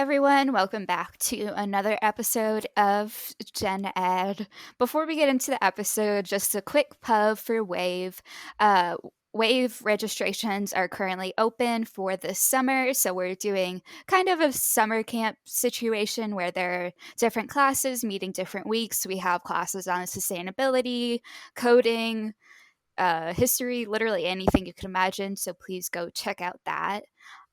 everyone. Welcome back to another episode of Gen Ed. Before we get into the episode, just a quick pub for Wave. Wave registrations are currently open for this summer, so we're doing kind of a summer camp situation where there are different classes meeting different weeks. We have classes on sustainability, coding, history, literally anything you can imagine, so please go check out that.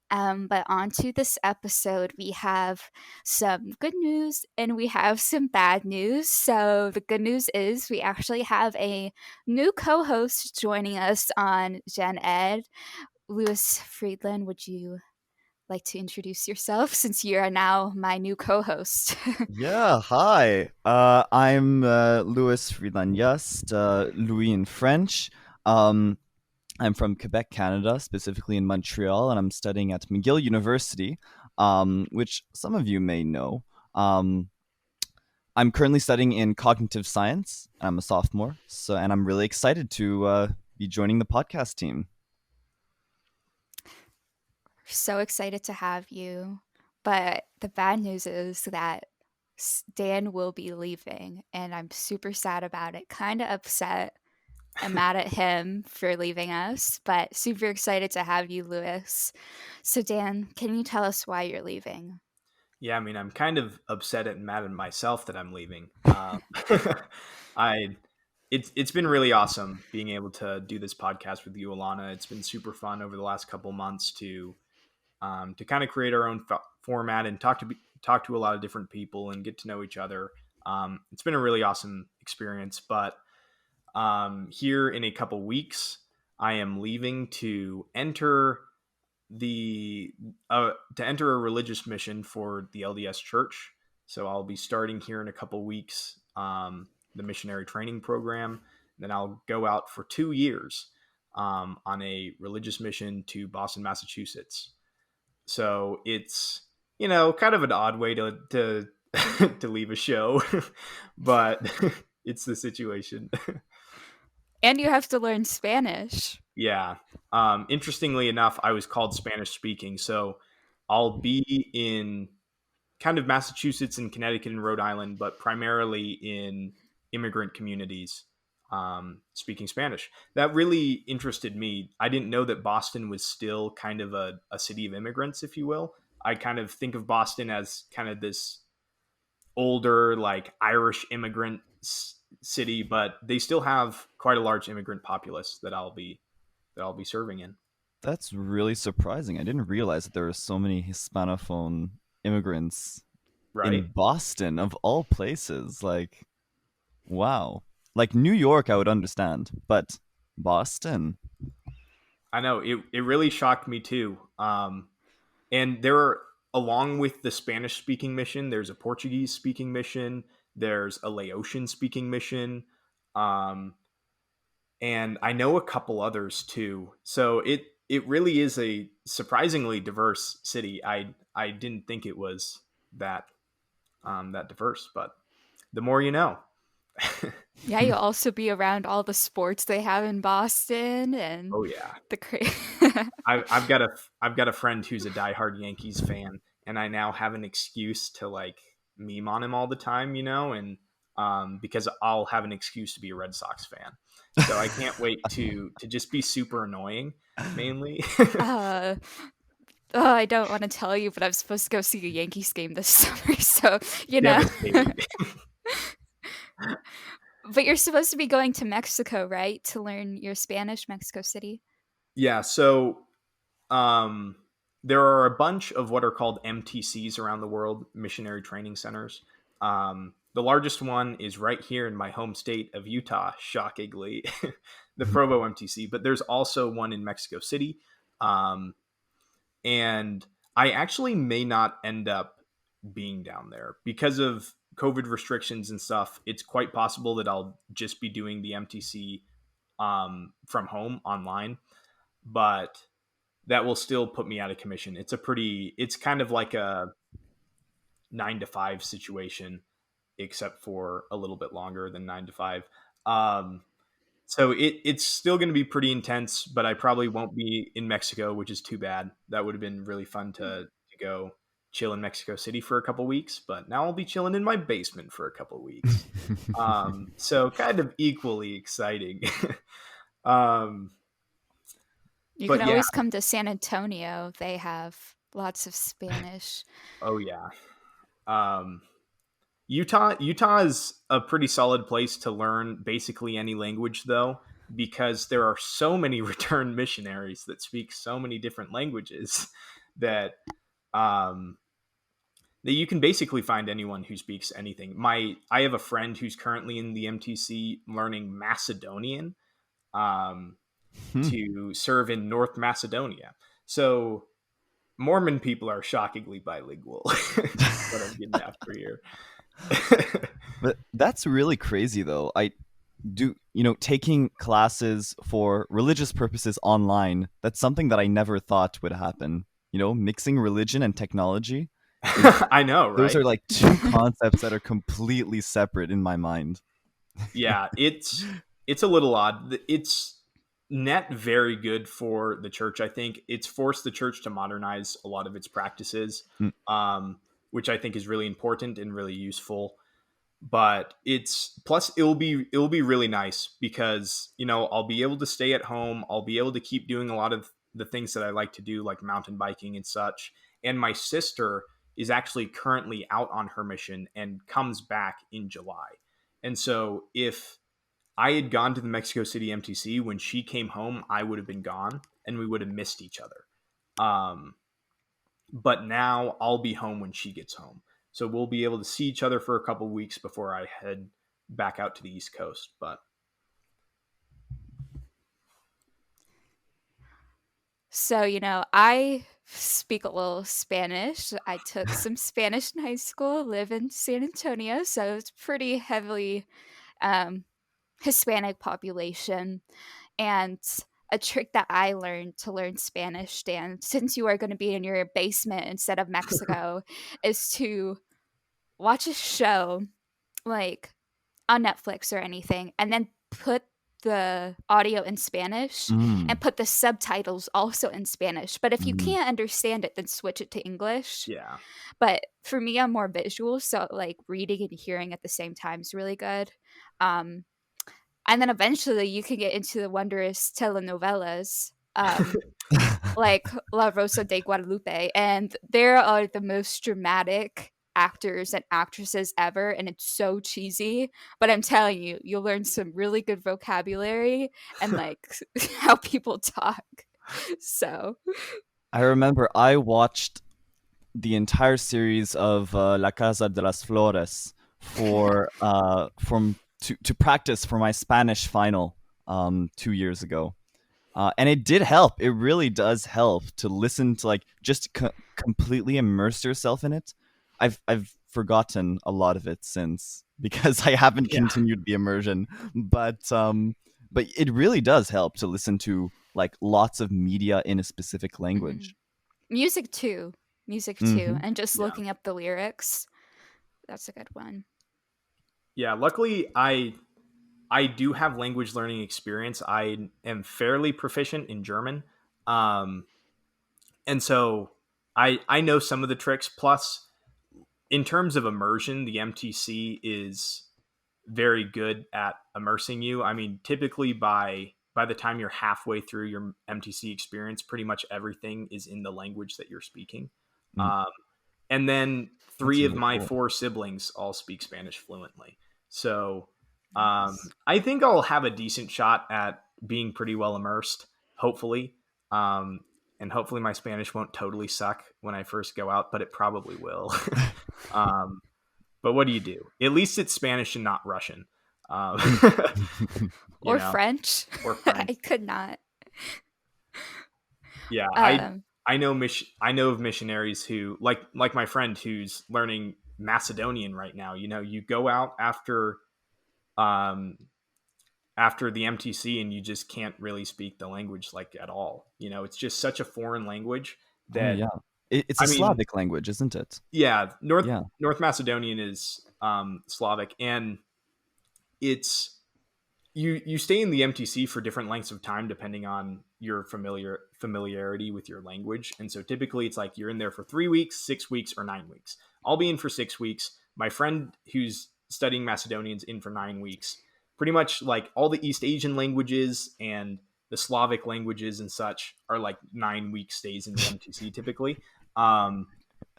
But on to this episode, we have some good news and we have some bad news. So, the good news is we actually have a new co host joining us on Gen Ed. Lewis Friedland, would you like to introduce yourself since you are now my new co host? Yeah, hi. I'm Louis Friedland Just, Louis in French. Um, I'm from Quebec, Canada, specifically in Montreal, and I'm studying at McGill University, which some of you may know. Um, I'm currently studying in cognitive science. I'm a sophomore, and I'm really excited to be joining the podcast team. So excited to have you. But the bad news is that Dan will be leaving, and I'm super sad about it. Kind of upset and mad at him for leaving us, but super excited to have you, Lewis. So, Dan, can you tell us why you're leaving? Yeah, I mean, I'm kind of upset and mad at myself that I'm leaving. I it's been really awesome being able to do this podcast with you, Alana. It's been super fun over the last couple months to kind of create our own format and talk to a lot of different people and get to know each other. It's been a really awesome experience, but here in a couple weeks, I am leaving to enter a religious mission for the LDS Church. So I'll be starting here in a couple weeks, the missionary training program. Then I'll go out for 2 years on a religious mission to Boston, Massachusetts. So it's kind of an odd way to to leave a show, but it's the situation. And you have to learn Spanish. Yeah. Interestingly enough, I was called Spanish speaking. So I'll be in kind of Massachusetts and Connecticut and Rhode Island, but primarily in immigrant communities speaking Spanish. That really interested me. I didn't know that Boston was still kind of a city of immigrants, if you will. I kind of think of Boston as kind of this older, like Irish immigrant city, but they still have quite a large immigrant populace that I'll be serving in. That's really surprising. I didn't realize that there were so many Hispanophone immigrants Right? in Boston, of all places. Like, wow. Like New York, I would understand, but Boston. I know it really shocked me too. And there are, along with the Spanish speaking mission, there's a Portuguese speaking mission, there's a Laotian speaking mission, um, and I know a couple others too. So it really is a surprisingly diverse city. I didn't think it was that that diverse, but the more you know. Yeah, you'll also be around all the sports they have in Boston and Oh yeah. the I've got a friend who's a diehard Yankees fan, and I now have an excuse to like meme on him all the time, and because I'll have an excuse to be a Red Sox fan. So I can't wait to just be super annoying, mainly. uh Oh, I don't want to tell you, but I'm supposed to go see a Yankees game this summer, so, you know. Devastating. But you're supposed to be going to Mexico, right? To learn your Spanish, Mexico City? Yeah. So um, there are a bunch of what are called MTCs around the world, missionary training centers. The largest one is right here in my home state of Utah, shockingly, the Provo MTC. But there's also one in Mexico City. Um, and I actually may not end up being down there because of COVID restrictions and stuff. It's quite possible that I'll just be doing the MTC from home online, but that will still put me out of commission. It's kind of like a 9 to 5 situation, except for a little bit longer than 9 to 5. Um, so it's still going to be pretty intense, but I probably won't be in Mexico, which is too bad. That would have been really fun to go chill in Mexico City for a couple weeks, but now I'll be chilling in my basement for a couple weeks. So kind of equally exciting. um, You can but yeah, always come to San Antonio. They have lots of Spanish. oh yeah. Um, Utah is a pretty solid place to learn basically any language, though, because there are so many return missionaries that speak so many different languages that um, that you can basically find anyone who speaks anything. I have a friend who's currently in the MTC learning Macedonian um, Hmm. to serve in North Macedonia. So Mormon people are shockingly bilingual. Is what I'm getting after here. But that's really crazy, though. I do, taking classes for religious purposes online. That's something that I never thought would happen. Mixing religion and technology is I know, those right? are like two concepts that are completely separate in my mind. Yeah, it's a little odd. It's net very good for the church. I think it's forced the church to modernize a lot of its practices, Mm, which I think is really important and really useful. But it's plus it'll be really nice because I'll be able to stay at home. I'll be able to keep doing a lot of the things that I like to do, like mountain biking and such. And my sister is actually currently out on her mission and comes back in July. And so if I had gone to the Mexico City MTC when she came home, I would have been gone and we would have missed each other. Um, but now I'll be home when she gets home. So we'll be able to see each other for a couple weeks before I head back out to the East Coast. But So, I speak a little Spanish. I took some Spanish in high school, live in San Antonio, so it's pretty heavily um, Hispanic population. And a trick that I learned to learn Spanish, Dan, since you are going to be in your basement instead of Mexico, is to watch a show like on Netflix or anything, and then put the audio in Spanish and mm, put the subtitles also in Spanish. But if you mm. can't understand it, then switch it to English. yeah, But for me, I'm more visual, so like reading and hearing at the same time is really good. Um, and then eventually you can get into the wondrous telenovelas. Like La Rosa de Guadalupe, and there are the most dramatic actors and actresses ever, and it's so cheesy, but I'm telling you, you'll learn some really good vocabulary and like how people talk. So, I remember I watched the entire series of La Casa de las Flores to practice for my Spanish final 2 years ago. And it did help. It really does help to listen to, like, just completely immerse yourself in it. I've forgotten a lot of it since because I haven't yeah, continued the immersion, but it really does help to listen to like lots of media in a specific mhm. language. Music too. Music too, Hmm. and just yeah, looking up the lyrics. That's a good one. yeah. Luckily, I do have language learning experience. I am fairly proficient in German, um, and so I know some of the tricks. Plus, in terms of immersion, the MTC is very good at immersing you. I mean, typically by the time you're halfway through your MTC experience, pretty much everything is in the language that you're speaking. Mm, Um, and then that's three of really my cool. four siblings all speak Spanish fluently. So Nice. I think I'll have a decent shot at being pretty well immersed, hopefully. Um, and hopefully my Spanish won't totally suck when I first go out, but it probably will. um, but what do you do? At least it's Spanish and not Russian. Um, Or you know, French. or French. I could not. Yeah, Um, I know of missionaries who like my friend who's learning Macedonian right now. You go out um after the MTC and you just can't really speak the language like at all. It's just such a foreign language Oh that yeah, it's a I mean, Slavic language, isn't it? yeah, Yeah. North Macedonian is Slavic, and it's you stay in the MTC for different lengths of time depending on your familiarity with your language. And so typically it's like you're in there for 3 weeks, 6 weeks, or 9 weeks. I'll be in for 6 weeks. My friend who's studying Macedonian's in for 9 weeks. Pretty much like all the East Asian languages and the Slavic languages and such are like 9 week stays in the MTC typically. Um,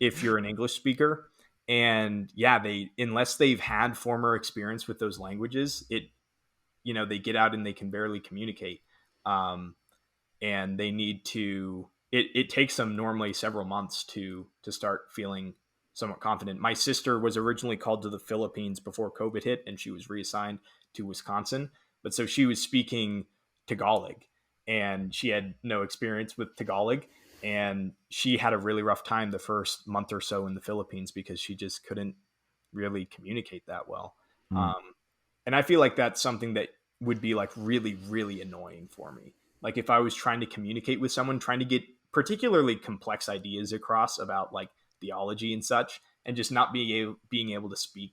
if you're an English speaker. And yeah, they unless they've had former experience with those languages, they get out and they can barely communicate. Um, and they need to it takes them normally several months to start feeling somewhat confident. My sister was originally called to the Philippines before COVID hit, and she was reassigned to Wisconsin. But so she was speaking Tagalog, and she had no experience with Tagalog, and she had a really rough time the first month or so in the Philippines because she just couldn't really communicate that well. Mm. And I feel like that's something that would be like really, really annoying for me. Like if I was trying to communicate with someone, trying to get particularly complex ideas across about like theology and such, and just not being able to speak,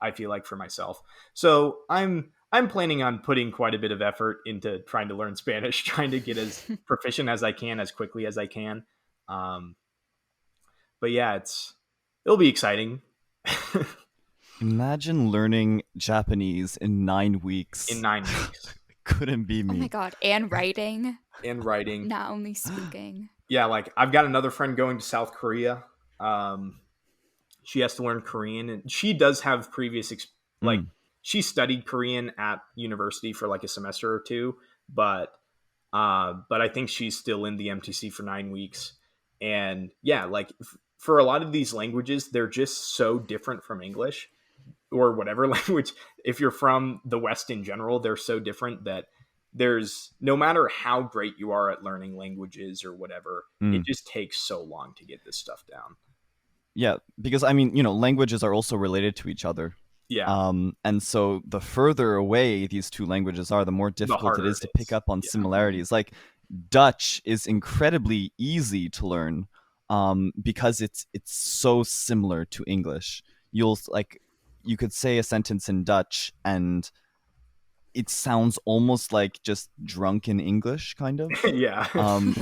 I feel like, for myself. So I'm planning on putting quite a bit of effort into trying to learn Spanish, trying to get as proficient as I can as quickly as I can. Um, but yeah, it'll be exciting. Imagine learning Japanese in 9 weeks. In 9 weeks. Couldn't be Oh my me. god, and writing, And writing. not only speaking. Yeah, like I've got another friend going to South Korea. She has to learn Korean, and she does have like Mm. she studied Korean at university for like a semester or two, but I think she's still in the MTC for 9 weeks. And yeah, like for a lot of these languages, they're just so different from English or whatever language. If you're from the West in general, they're so different that there's no matter how great you are at learning languages or whatever, it Mm. just takes so long to get this stuff down. Yeah, because I mean, languages are also related to each other. Yeah, And so the further away these two languages are, the more the difficult it harder is to it pick is. up on Yeah. similarities. Like Dutch is incredibly easy to learn, because it's so similar to English. You could say a sentence in Dutch and it sounds almost like just drunken English, kind of. Yeah. Um,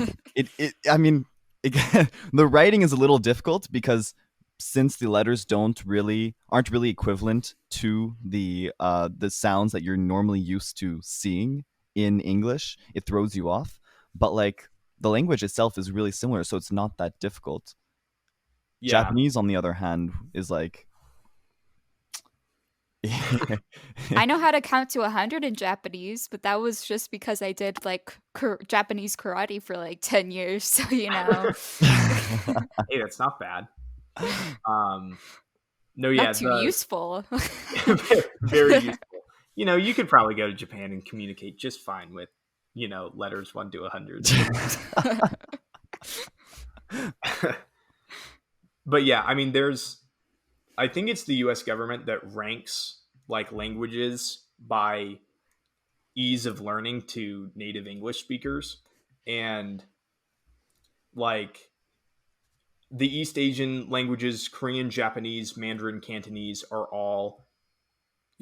I mean, again, the writing is a little difficult because since the letters aren't really equivalent to the sounds that you're normally used to seeing in English, it throws you off. But like the language itself is really similar, so it's not that difficult. Yeah. Japanese, on the other hand, is like I know how to count to 100 in Japanese, but that was just because I did like Japanese karate for like 10 years. So, Hey, that's not bad. No, yeah, not too useful. very useful. You could probably go to Japan and communicate just fine with, letters 1 to 100. But yeah, I mean, I think it's the US government that ranks like languages by ease of learning to native English speakers. And like the East Asian languages, Korean, Japanese, Mandarin, Cantonese, are all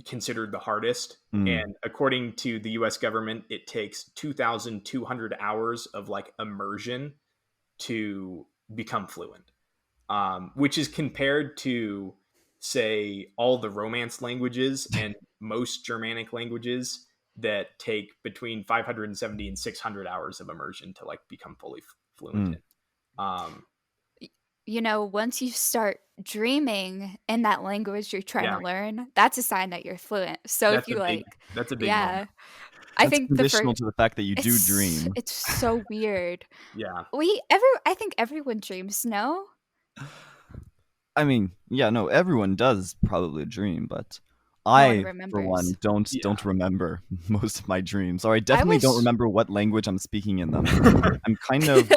considered the hardest. Mm, And according to the US government, it takes 2,200 hours of like immersion to become fluent, which is compared to, say, all the Romance languages and most Germanic languages that take between 570 and 600 hours of immersion to like become fully fluent mm. in. Um, Once you start dreaming in that language you're trying yeah, to learn, that's a sign that you're fluent. So if that's a you big like, that's a big moment. yeah, I That's think the conditional first, to the fact that you do dream. it's so weird. Yeah. I think everyone dreams, no? I mean, yeah, no, everyone does probably dream, but No one I, for remembers. one, don't Yeah. don't remember most of my dreams, or I I definitely don't wish. remember what language I'm speaking in them. I'm kind of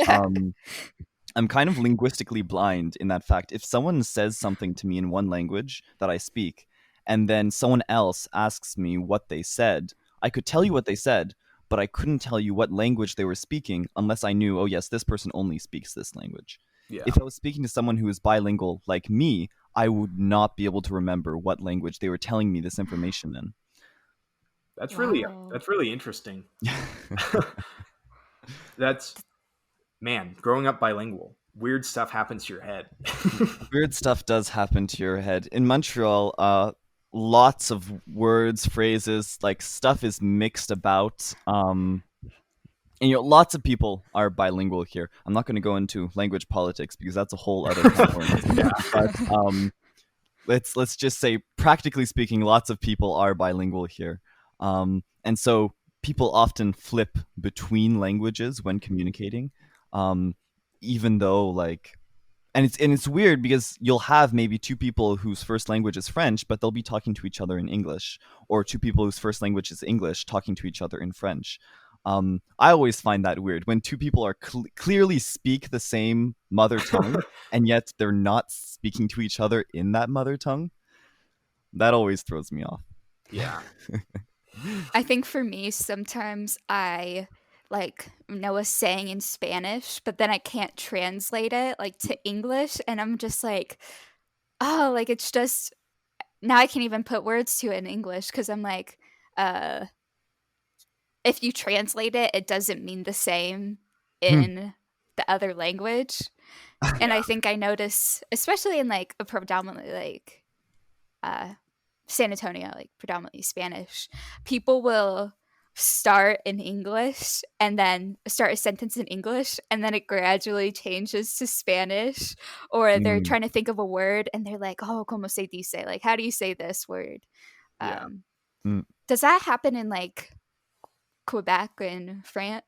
I'm kind of linguistically blind in that fact. If someone says something to me in one language that I speak, and then someone else asks me what they said, I could tell you what they said, but I couldn't tell you what language they were speaking unless I knew, oh yes, this person only speaks this language. Yeah. If I was speaking to someone who is bilingual like me, I would not be able to remember what language they were telling me this information in. Wow. that's really interesting. That's man, growing up bilingual, weird stuff happens to your head. Weird stuff does happen to your head. In Montreal, lots of words, phrases, like stuff is mixed about. And lots of people are bilingual here. I'm not going to go into language politics because that's a whole other can of worms. Yeah. But let's just say, practically speaking, lots of people are bilingual here, and so people often flip between languages when communicating, um, even though like and it's weird because you'll have maybe two people whose first language is French, but they'll be talking to each other in English, or two people whose first language is English talking to each other in French. I always find that weird when two people are clearly speak the same mother tongue, and yet they're not speaking to each other in that mother tongue. That always throws me off. Yeah. I think for me, sometimes I like know a saying in Spanish, but then I can't translate it like to English, and I'm just like, oh, like it's just now I can't even put words to it in English because I'm like, uh, if you translate it, it doesn't mean the same Hmm. in the other language. And Yeah. I think I notice, especially in like a predominantly like uh, San Antonio, like predominantly Spanish, people will start in English and then start a sentence in English and then it gradually changes to Spanish, or they're Mm, trying to think of a word and they're like, oh, como se dice? Like, how do you say this word? Yeah. Um, mm. does that happen in like Quebec and France?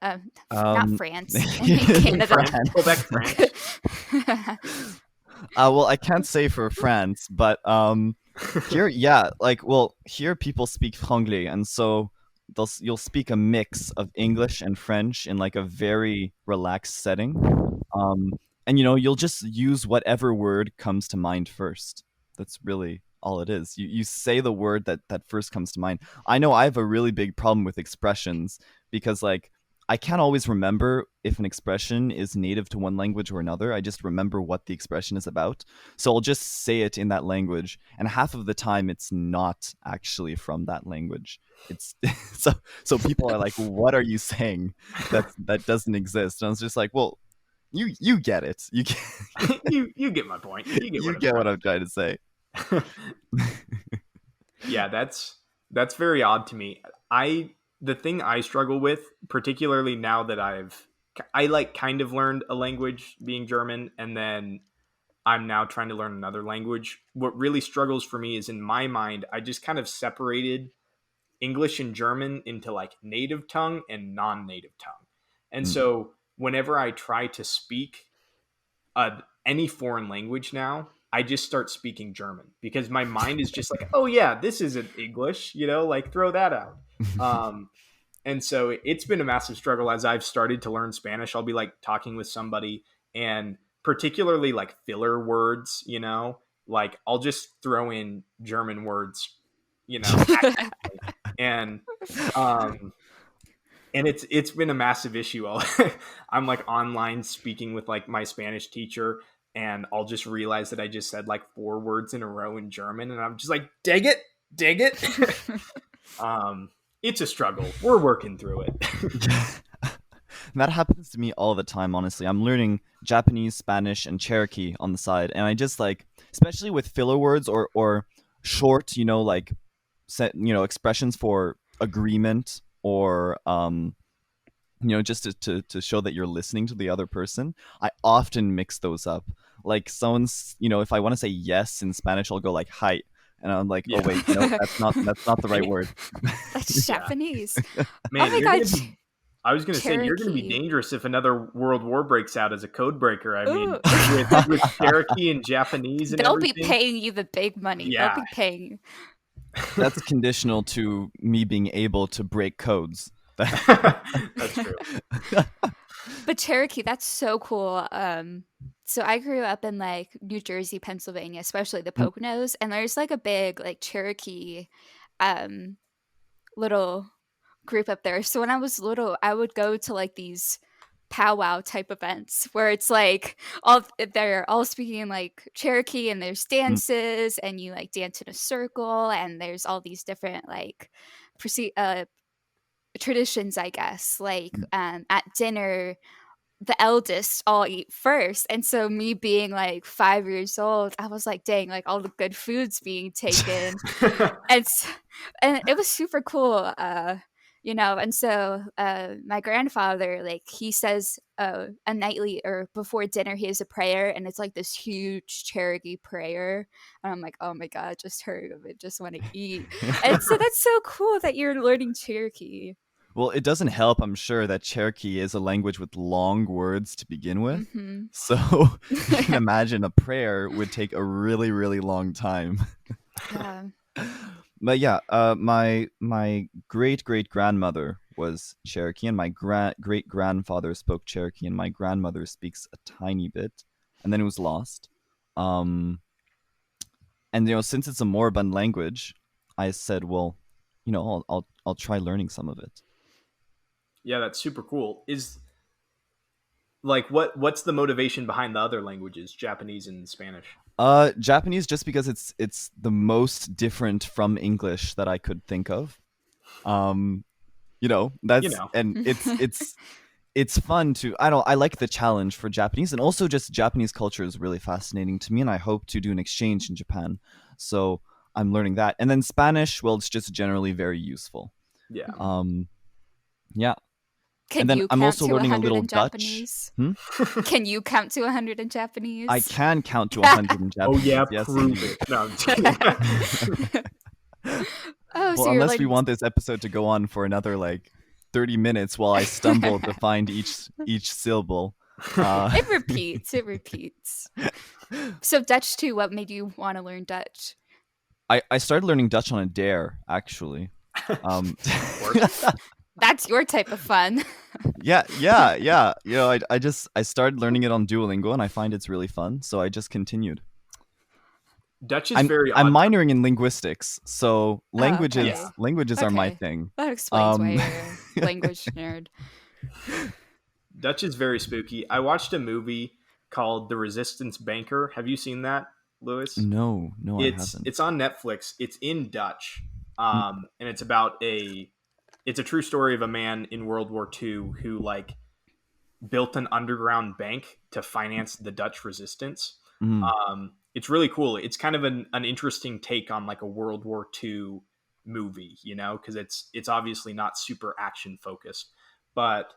Not Um, France, in Canada. France, Quebec, France. well, I can't say for France, but here, yeah, like, well, here people speak franglais, and so you'll speak a mix of English and French in like a very relaxed setting. Um, and you'll just use whatever word comes to mind first. That's really all it is. You say the word that first comes to mind. I know I have a really big problem with expressions because like I can't always remember if an expression is native to one language or another. I just remember what the expression is about. So I'll just say it in that language, and half of the time it's not actually from that language. It's so people are like, "What are you saying? That doesn't exist." And I was just like, "Well, you get it. You get my point. You get what You I'm get what trying I'm trying to say." to Yeah, that's very odd to me. The thing I struggle with, particularly now that I like kind of learned a language being German, and then I'm now trying to learn another language. What really struggles for me is in my mind, I just kind of separated English and German into like native tongue and non-native tongue. And Mm. so whenever I try to speak any foreign language now, I just start speaking German because my mind is just like, oh yeah, this isn't English, like throw that out. Um, and so it's been a massive struggle as I've started to learn Spanish. I'll be like talking with somebody, and particularly like filler words, like I'll just throw in German words, accidentally. And um, and it's been a massive issue. I'm like online speaking with like my Spanish teacher, and I'll just realize that I just said like four words in a row in German, and I'm just like, dig it. um, it's a struggle. We're working through it. That happens to me all the time, honestly. I'm learning Japanese, Spanish, and Cherokee on the side, and I just like, especially with filler words or short, like set, expressions for agreement or just to show that you're listening to the other person. I often mix those up. Like someone's, if I want to say yes in Spanish, I'll go like hi, and I'm like, oh Yeah. wait, no, that's not the right word. That's Yeah. Japanese. Oh Man, my you're god, gonna be. I was gonna say you're gonna be Cherokee. dangerous if another world war breaks out as a code breaker. I mean, Ooh. with Cherokee and Japanese and They'll be everything. paying you the big money. They'll Yeah, be paying. That's conditional to me being able to break codes. that's true. But Cherokee, that's so cool. So I grew up in like New Jersey, Pennsylvania, especially the Poconos, and there's like a big like Cherokee um little group up there. So when I was little, I would go to like these powwow type events where it's like they're all speaking like Cherokee and there's dances and you like dance in a circle and there's all these different like traditions, I guess. Like at dinner, the eldest all eat first. And so me being like 5 years old, I was like, dang, like all the good food's being taken. And and it was super cool, and so my grandfather, like, he says a nightly or before dinner he has a prayer, and it's like this huge Cherokee prayer, and I'm like, oh my god, just heard of it, just want to eat. And so that's so cool that you're learning Cherokee. Well, it doesn't help, I'm sure, that Cherokee is a language with long words to begin with. Mm-hmm. So you can imagine a prayer would take a really, really long time. Yeah. But yeah, my great great grandmother was Cherokee, and my great grandfather spoke Cherokee, and my grandmother speaks a tiny bit, and then it was lost. Um, and since it's a moribund language, I said, well, I'll try learning some of it. Yeah, that's super cool. Is like what's the motivation behind the other languages, Japanese and Spanish? Japanese, just because it's the most different from English that I could think of. You That's know. and it's fun to I like the challenge for Japanese, and also just Japanese culture is really fascinating to me, and I hope to do an exchange in Japan. So I'm learning that. And then Spanish, well, it's just generally very useful. Yeah. Yeah. And Can then you I'm count also to learning a 100 little in Dutch. Japanese? Can you count to 100 in Japanese? I can count to 100 in Oh Japanese. yeah, Yes, prove indeed. it. No, I'm just kidding. Oh, Well, so you're unless like we want this episode to go on for another like 30 minutes while I stumble to find each syllable. It repeats. It repeats. So Dutch too. What made you want to learn Dutch? I started learning Dutch on a dare, actually. Of course. That's your type of fun. yeah. I started learning it on Duolingo, and I find it's really fun, so I just continued. Dutch is I'm very I'm odd. minoring in linguistics, so Oh, languages okay. Yeah. languages are my Okay. thing. That explains why Um, you're a language nerd. Dutch is very spooky. I watched a movie called The Resistance Banker. Have you seen that, Lewis? no, I haven't. It's on Netflix. It's in Dutch, Mm, and it's a true story of a man in World War II who like built an underground bank to finance the Dutch resistance. mm, It's really cool. It's kind of an interesting take on like a World War II movie, because it's obviously not super action focused, but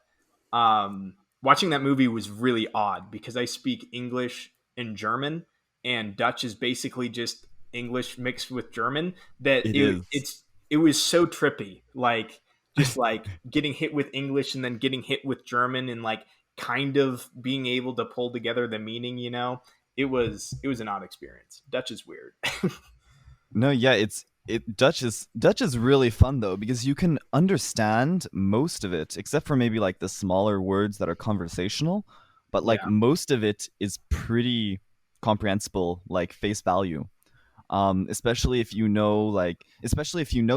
watching that movie was really odd because I speak English and German, and Dutch is basically just English mixed with German. That it is. it was so trippy, like just like getting hit with English and then getting hit with German, and like kind of being able to pull together the meaning. It was an odd experience. Dutch is weird. No, yeah, Dutch is really fun though, because you can understand most of it, except for maybe like the smaller words that are conversational, but like Yeah, most of it is pretty comprehensible, like face value. Especially if you know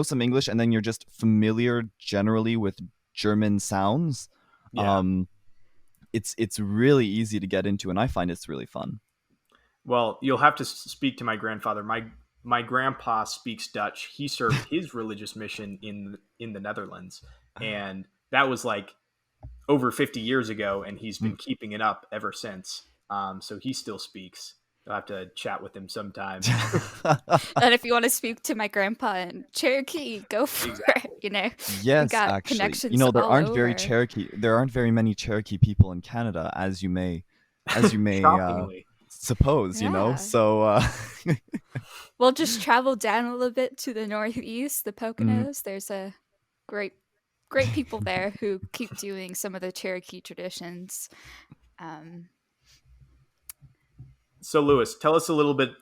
some English and then you're just familiar generally with German sounds. yeah. Um, it's really easy to get into, and I find it's really fun. Well, you'll have to speak to my grandfather. My grandpa speaks Dutch. He served his religious mission in the Netherlands, and that was like over 50 years ago, and he's been keeping it up ever since. So he still speaks. I'll have to chat with him sometime. And if you want to speak to my grandpa in Cherokee, go for it. Exactly. We Yes, got actually. connections There all aren't very over. Cherokee there aren't very many Cherokee people in Canada, as you may Shockingly. suppose, Yeah. So We'll just travel down a little bit to the northeast, the mm, Poconos. There's a great, great people there who keep doing some of the Cherokee traditions. Um, So, Lewis, tell us a little bit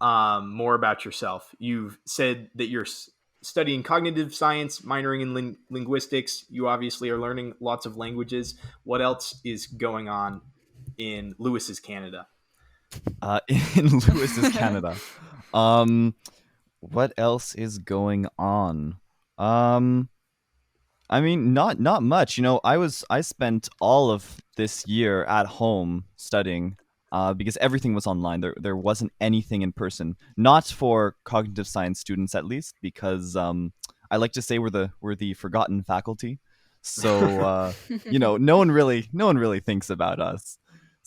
more about yourself. You've said that you're studying cognitive science, minoring in linguistics. You obviously are learning lots of languages. What else is going on in Lewis's Canada? in Lewis's Canada. Um what else is going on? Um I mean, not much. I spent all of this year at home studying, because everything was online. There wasn't anything in person. Not for cognitive science students, at least, because I like to say we're the forgotten faculty. So no one really thinks about us.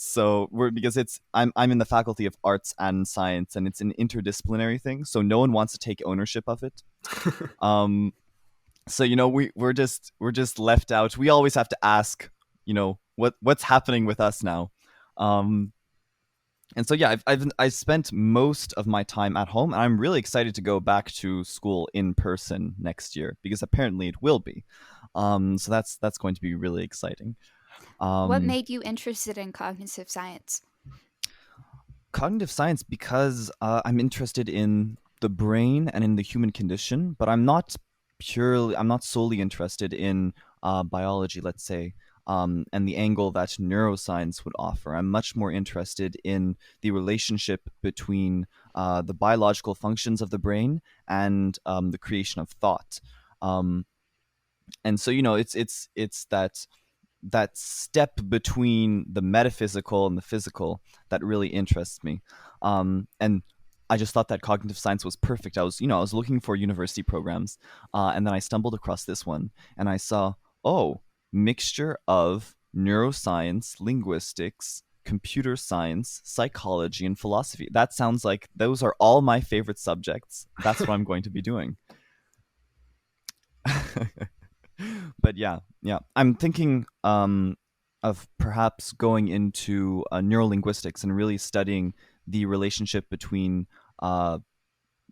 So we're because it's I'm in the faculty of arts and science, and it's an interdisciplinary thing. So no one wants to take ownership of it. Um, so we're just left out. We always have to ask, what's happening with us now. Um, and so yeah, I spent most of my time at home, and I'm really excited to go back to school in person next year because apparently it will be. So that's going to be really exciting. What Um, made you interested in cognitive science? Cognitive science because I'm interested in the brain and in the human condition, but I'm not solely interested in biology, let's say, and the angle that neuroscience would offer. I'm much more interested in the relationship between the biological functions of the brain and the creation of thought. Um, and so it's that step between the metaphysical and the physical that really interests me. And I just thought that cognitive science was perfect. I was looking for university programs, and then I stumbled across this one, and I saw, oh, mixture of neuroscience, linguistics, computer science, psychology, and philosophy. That sounds like those are all my favorite subjects. That's what I'm going to be doing. But yeah, I'm thinking of perhaps going into neurolinguistics and really studying the relationship between uh,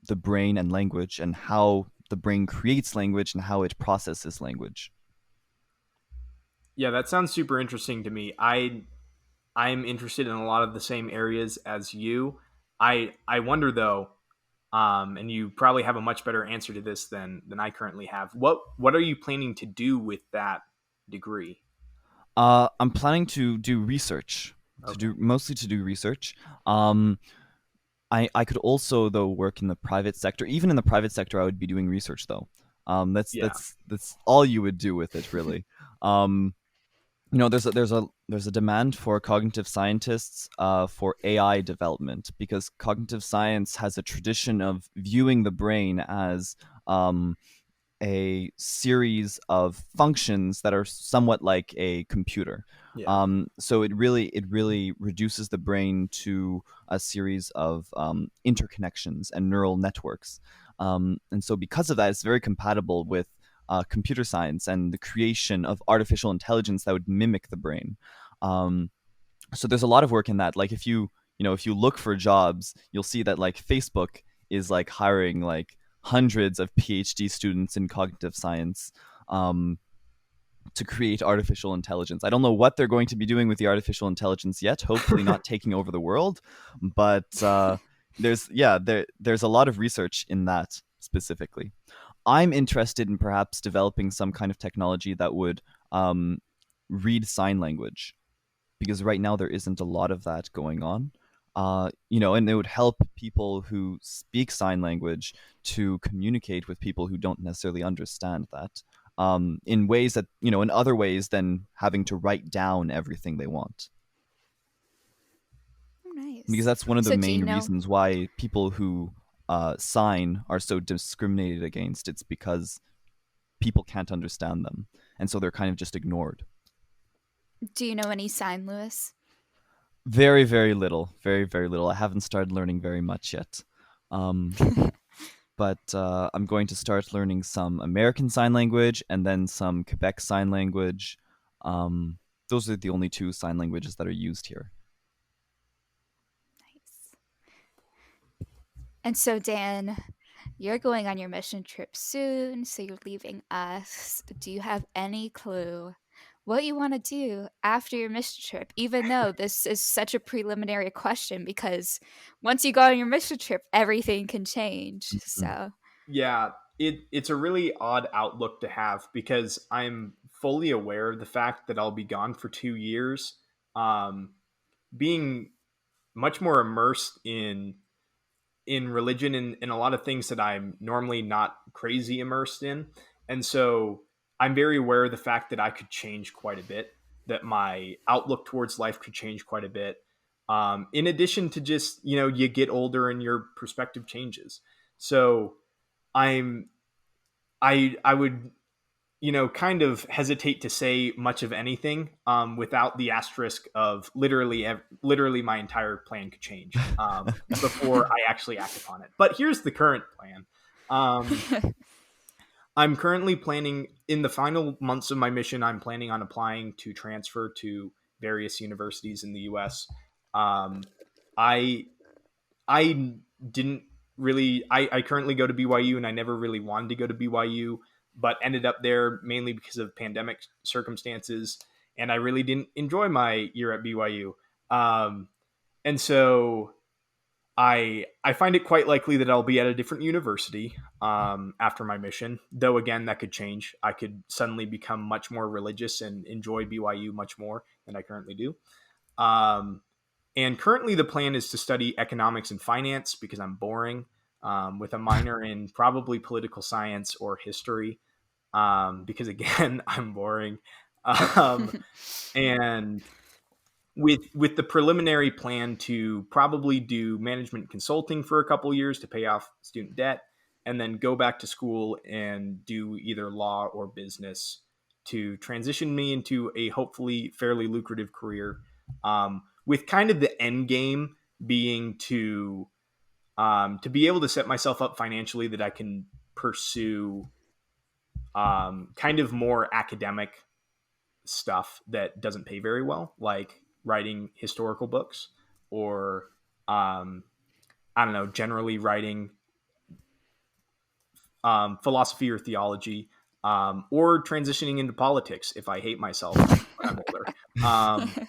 the brain and language, and how the brain creates language and how it processes language. Yeah, that sounds super interesting to me. I'm interested in a lot of the same areas as you. I wonder though, and you probably have a much better answer to this than I currently have. What are you planning to do with that degree? I'm planning to do research, Okay. mostly to do research. Um, I could also though work in the private sector. Even in the private sector, I would be doing research though. That's Yeah. that's that's all you would do with it, really. Um, there's a demand for cognitive scientists for AI development, because cognitive science has a tradition of viewing the brain as um, a series of functions that are somewhat like a computer. Yeah. So it really reduces the brain to a series of interconnections and neural networks. And so because of that, it's very compatible with computer science and the creation of artificial intelligence that would mimic the brain. Um, so there's a lot of work in that. Like if you look for jobs, you'll see that like Facebook is like hiring like hundreds of PhD students in cognitive science um, to create artificial intelligence. I don't know what they're going to be doing with the artificial intelligence yet. Hopefully, not taking over the world, but there's a lot of research in that specifically. I'm interested in perhaps developing some kind of technology that would um, read sign language, because right now there isn't a lot of that going on. And it would help people who speak sign language to communicate with people who don't necessarily understand that, in ways that, in other ways than having to write down everything they want. Oh, Because nice. that's one of the So, do you main know? reasons why people who sign are so discriminated against. It's because people can't understand them, and so they're kind of just ignored. Do you know any sign, Lewis? Very, very little. Very, very little. I haven't started learning very much yet. Um, but I'm going to start learning some American Sign Language and then some Quebec Sign Language. Um, those are the only two sign languages that are used here. Nice. And so, Dan, you're going on your mission trip soon, so you're leaving us. Do you have any clue what you want to do after your mission trip? Even though this is such a preliminary question, because once you go on your mission trip, everything can change. Mhm. So, Yeah, it's a really odd outlook to have because I'm fully aware of the fact that I'll be gone for 2 years. Being much more immersed in religion and a lot of things that I'm normally not crazy immersed in. And so I'm very aware of the fact that I could change quite a bit, that my outlook towards life could change quite a bit. In addition to just, you get older and your perspective changes. So I'm I would, kind of hesitate to say much of anything without the asterisk of literally my entire plan could change before I actually act upon it. But here's the current plan. I'm currently planning in the final months of my mission. I'm planning on applying to transfer to various universities in the U.S. I I didn't really. I currently go to BYU, and I never really wanted to go to BYU, but ended up there mainly because of pandemic circumstances, and I really didn't enjoy my year at BYU. And so I find it quite likely that I'll be at a different university after my mission. Though again, that could change. I could suddenly become much more religious and enjoy BYU much more than I currently do. Um, and currently, the plan is to study economics and finance because I'm boring, with a minor in probably political science or history, because again, I'm boring. Um, and with the preliminary plan to probably do management consulting for a couple years to pay off student debt, and then go back to school and do either law or business to transition me into a hopefully fairly lucrative career, with kind of the end game being to be able to set myself up financially that I can pursue kind of more academic stuff that doesn't pay very well, like writing historical books or I don't know, generally writing philosophy or theology, or transitioning into politics if I hate myself when I'm older.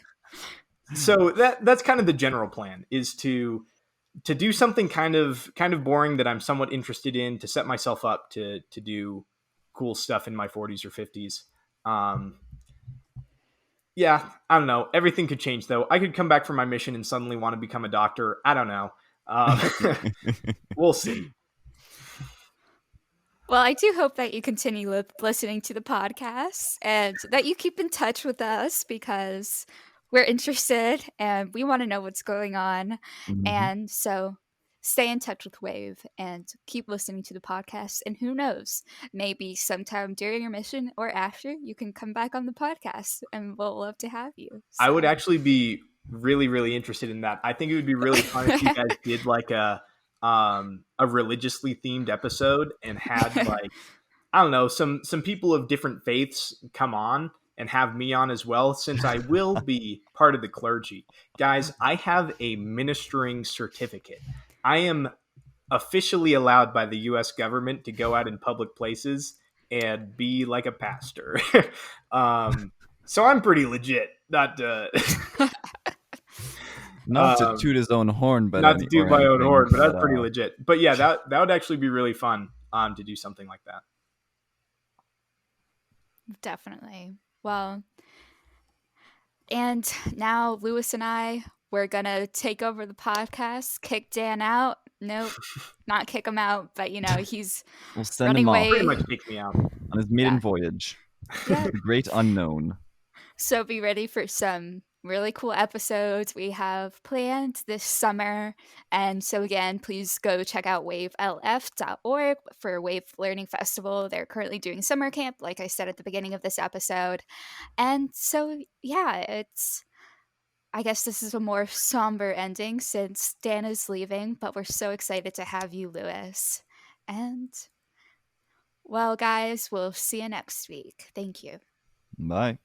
So that's kind of the general plan, is to do something kind of boring that I'm somewhat interested in, to set myself up to do cool stuff in my 40s or 50s. Yeah, I don't know. Everything could change, though. I could come back from my mission and suddenly want to become a doctor. I don't know. We'll see. Well, I do hope that you continue listening to the podcast and that you keep in touch with us because we're interested and we want to know what's going on. Mhm. And so stay in touch with Wave and keep listening to the podcast. And who knows, maybe sometime during your mission or after, you can come back on the podcast and we'll love to have you. I would So. actually be really, really interested in that. I think it would be really fun if you guys did like a religiously themed episode and had, like, I don't know, some people of different faiths come on and have me on as well, since I will be part of the clergy. Guys, I have a ministering certificate. I am officially allowed by the US government to go out in public places and be like a pastor. So I'm pretty legit. Not to Um, toot his own horn, but not to toot or my own anything, horn, but but that's pretty legit. But yeah, that would actually be really fun to do something like that. Definitely. Well, and now Lewis and I, we're gonna take over the podcast, kick Dan out. Nope, not kick him out, but he's we'll send running him off Pretty away. much kick me out. on his maiden Yeah. voyage Yeah. to the great unknown. So be ready for some really cool episodes we have planned this summer. And so again, please go check out wavelf.org for Wave Learning Festival. They're currently doing summer camp, like I said at the beginning of this episode. And so yeah, I guess this is a more somber ending since Dan is leaving, but we're so excited to have you, Lewis. And well, guys, we'll see you next week. Thank you. Bye.